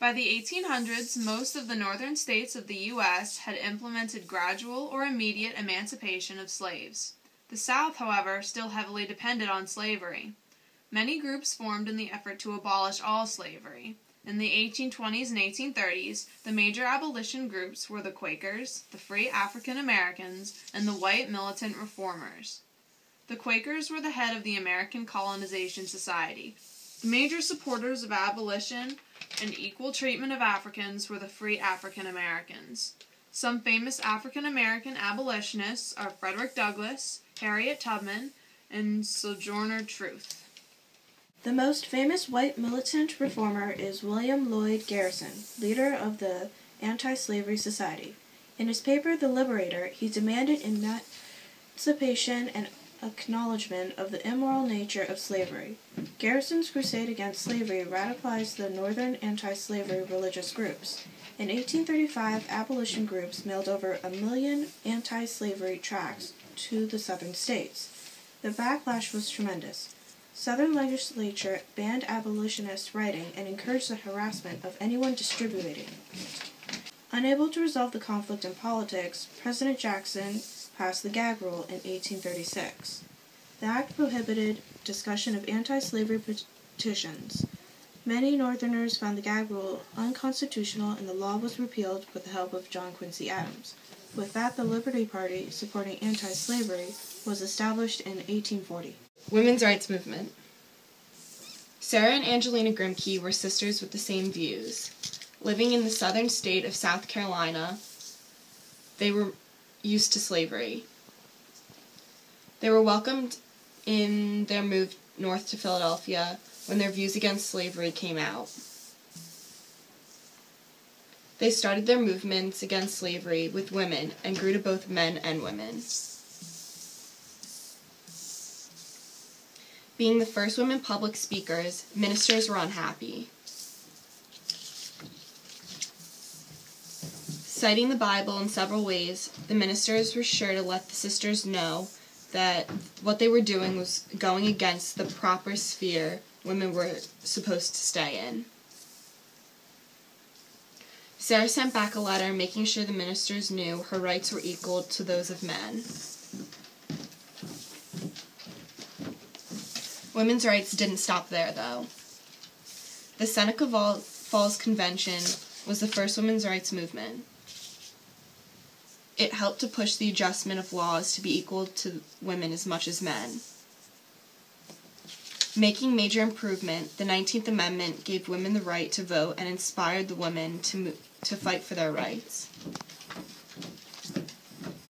By the 1800s, most of the northern states of the U.S. had implemented gradual or immediate emancipation of slaves. The South, however, still heavily depended on slavery. Many groups formed in the effort to abolish all slavery. In the 1820s and 1830s, the major abolition groups were the Quakers, the Free African Americans, and the White Militant Reformers. The Quakers were the head of the American Colonization Society. The major supporters of abolition and equal treatment of Africans were the Free African Americans. Some famous African American abolitionists are Frederick Douglass, Harriet Tubman, and Sojourner Truth. The most famous white militant reformer is William Lloyd Garrison, leader of the Anti-Slavery Society. In his paper, The Liberator, he demanded emancipation and acknowledgement of the immoral nature of slavery. Garrison's crusade against slavery radicalized the northern anti-slavery religious groups. In 1835, abolition groups mailed over 1 million anti-slavery tracts to the southern states. The backlash was tremendous. Southern legislature banned abolitionist writing and encouraged the harassment of anyone distributing it. Unable to resolve the conflict in politics, President Jackson passed the gag rule in 1836. The act prohibited discussion of anti-slavery petitions. Many Northerners found the gag rule unconstitutional, and the law was repealed with the help of John Quincy Adams. With that, the Liberty Party, supporting anti-slavery, was established in 1840. Women's rights movement. Sarah and Angelina Grimke were sisters with the same views. Living in the southern state of South Carolina, they were used to slavery. They were welcomed in their move north to Philadelphia when their views against slavery came out. They started their movements against slavery with women and grew to both men and women. Being the first women public speakers, ministers were unhappy. Citing the Bible in several ways, the ministers were sure to let the sisters know that what they were doing was going against the proper sphere women were supposed to stay in. Sarah sent back a letter making sure the ministers knew her rights were equal to those of men. Women's rights didn't stop there, though. The Seneca Falls Convention was the first women's rights movement. It helped to push the adjustment of laws to be equal to women as much as men. Making major improvement, the 19th Amendment gave women the right to vote and inspired the women to fight for their rights.